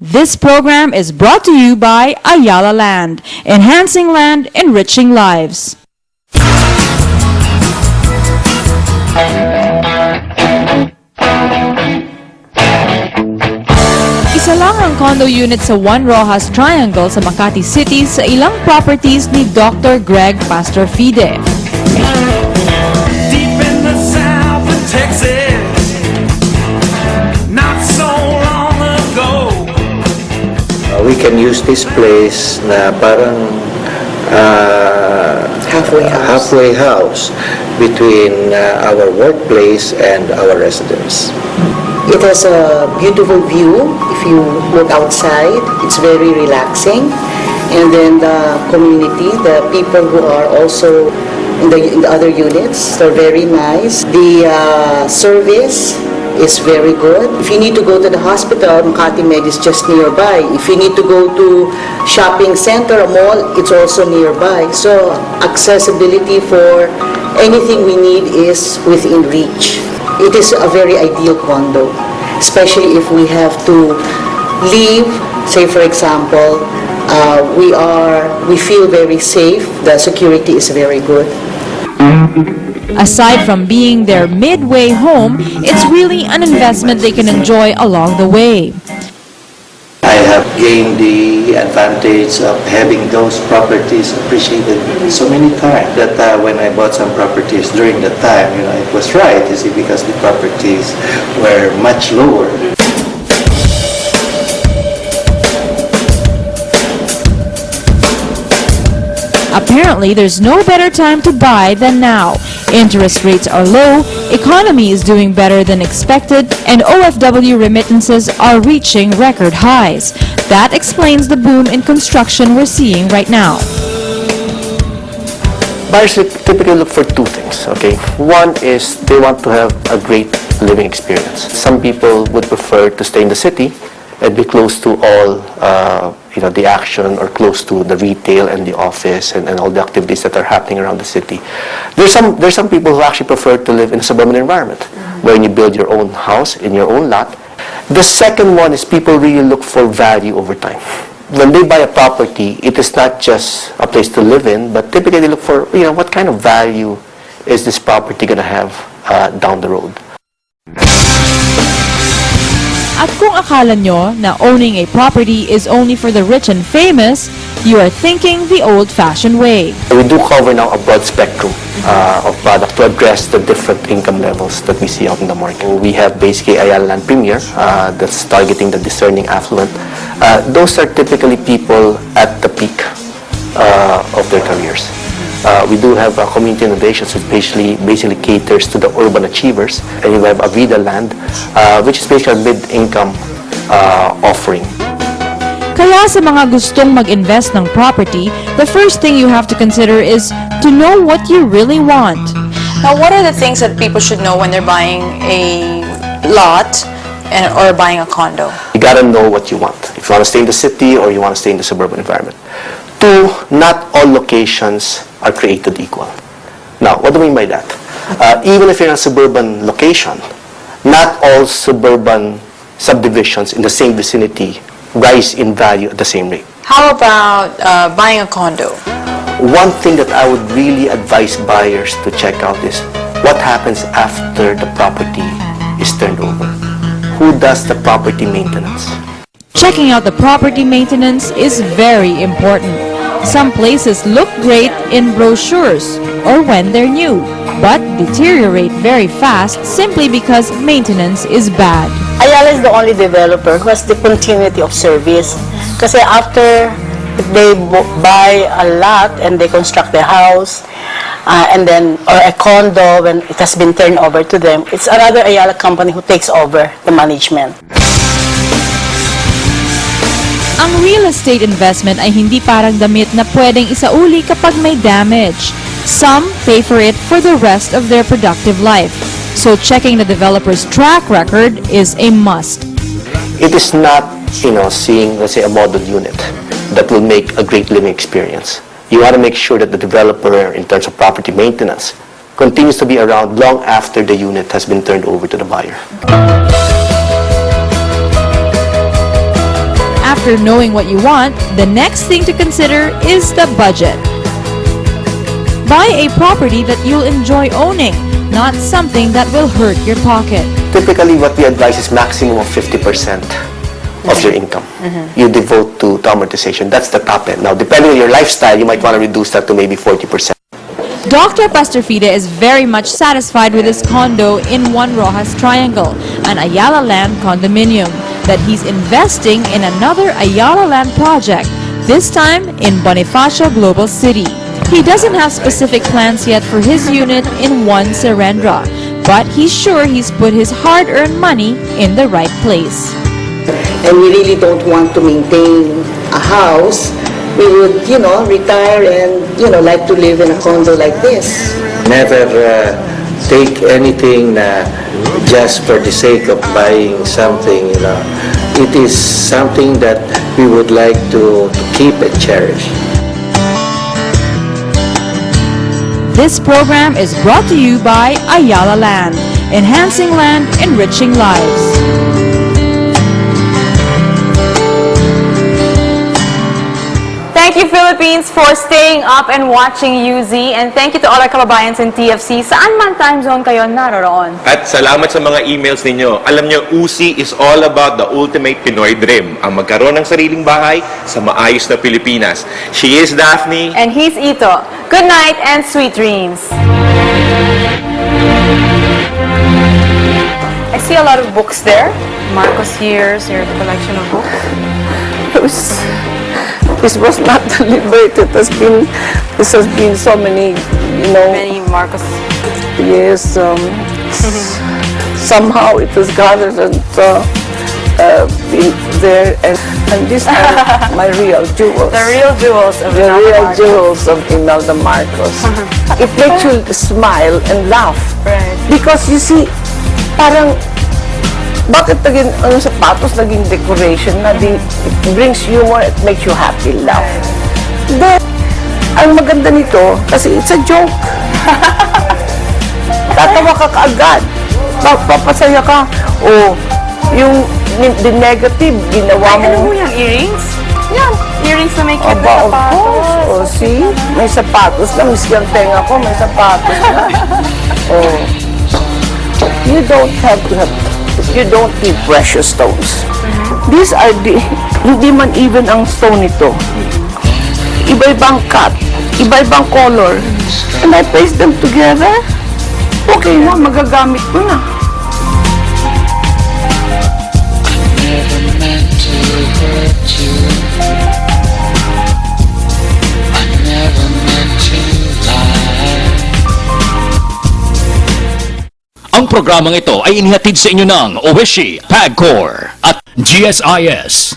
This program is brought to you by Ayala Land, enhancing land, enriching lives. Isa lang ang condo unit sa One Rojas Triangle sa Makati City sa ilang properties ni Dr. Greg Pastor-Fide. Deep in the south of Texas, not so long ago. We can use this place na parang halfway house between our workplace and our residence. It has a beautiful view. If you look outside, it's very relaxing. And then the community, the people who are also in the other units, they're very nice. The service is very good. If you need to go to the hospital, Makati Med is just nearby. If you need to go to shopping center, a mall, it's also nearby. So accessibility for anything we need is within reach. It is a very ideal condo, especially if we have to leave, say for example, we feel very safe, the security is very good. Aside from being their midway home, it's really an investment they can enjoy along the way. I have gained the advantage of having those properties appreciated so many times that when I bought some properties during that time, it was right, because the properties were much lower. Apparently, there's no better time to buy than now. Interest rates are low, economy is doing better than expected, and OFW remittances are reaching record highs. That explains the boom in construction we're seeing right now. Buyers typically look for two things, okay? One is they want to have a great living experience. Some people would prefer to stay in the city and be close to all the action, or close to the retail and the office and all the activities that are happening around the city. There's some people who actually prefer to live in a suburban environment, where you build your own house in your own lot. The second one is people really look for value over time. When they buy a property, it is not just a place to live in, but typically they look for, what kind of value is this property going to have down the road. At kung akala nyo na owning a property is only for the rich and famous, you are thinking the old-fashioned way. We do cover now a broad spectrum of product to address the different income levels that we see out in the market. We have basically Ayala Land Premier that's targeting the discerning affluent. Those are typically people at the peak of their careers. We do have community innovations, which basically caters to the urban achievers, and we have Ayala Land, which is basically a mid-income offering. Kaya sa mga gustong mag-invest ng property, the first thing you have to consider is to know what you really want. Now, what are the things that people should know when they're buying a lot or buying a condo? You gotta know what you want. If you want to stay in the city or you want to stay in the suburban environment. Two, not all locations are created equal. Now, what do I mean by that? Even if you're in a suburban location, not all suburban subdivisions in the same vicinity rise in value at the same rate. How about buying a condo? One thing that I would really advise buyers to check out is what happens after the property is turned over. Who does the property maintenance? Checking out the property maintenance is very important. Some places look great in brochures or when they're new, but deteriorate very fast simply because maintenance is bad. Ayala is the only developer who has the continuity of service. Kasi after they buy a lot and they construct a house, or a condo, when it has been turned over to them, it's another Ayala company who takes over the management. Ang real estate investment ay hindi parang damit na pwedeng isauli kapag may damage. Some pay for it for the rest of their productive life. So checking the developer's track record is a must. It is not, seeing, let's say, a model unit that will make a great living experience. You want to make sure that the developer, in terms of property maintenance, continues to be around long after the unit has been turned over to the buyer. After knowing what you want, the next thing to consider is the budget. Buy a property that you'll enjoy owning, not something that will hurt your pocket. Typically, what we advise is maximum of 50% of your income. You devote to amortization. That's the top end. Now, depending on your lifestyle, you might want to reduce that to maybe 40%. Dr. Pastorfide is very much satisfied with his condo in One Rojas Triangle, an Ayala Land condominium, that he's investing in another Ayala Land project, this time in Bonifacio Global City. He doesn't have specific plans yet for his unit in One Serendra, but he's sure he's put his hard-earned money in the right place. And we really don't want to maintain a house. We would, retire and, like to live in a condo like this. Never take anything just for the sake of buying something, It is something that we would like to keep and cherish. This program is brought to you by Ayala Land, enhancing land, enriching lives. Thank you, Philippines, for staying up and watching UZ. And thank you to all our kababayans in TFC. Saan man time zone kayo naroroon. At salamat sa mga emails ninyo. Alam nyo, UC is all about the ultimate Pinoy dream. Ang magkaroon ng sariling bahay sa maayos na Pilipinas. She is Daphne. And he's Ito. Good night and sweet dreams. I see a lot of books there. Marcos, here's your collection of books. This was not deliberate. This has been so many, Many Marcos. Yes, somehow it was gathered and been there, and these are my real jewels. The real jewels of The Imelda real Marcos. jewels of Imelda Marcos. It makes you smile and laugh. Right. Because you see, parang, bakit naging, sapatos naging decoration na it brings humor, it makes you happy, laugh. Then, ang maganda nito, kasi it's a joke. Tatawa ka kaagad. Papasaya ka. O, the negative, ginawa mo. Ano mo yung earrings? Yan. Earrings na may cute na Aba, of sapatos. course. O, see? May sapatos na. Miski ang tenga ko, may sapatos na. Oh. You don't need precious stones. These are hindi man even ang stone ito. Iba-ibang cut, iba-ibang color. And I place them together. Okay na, magagamit ko na. Ang programang ito ay inihatid sa inyo ng Oishi, PAGCOR at GSIS.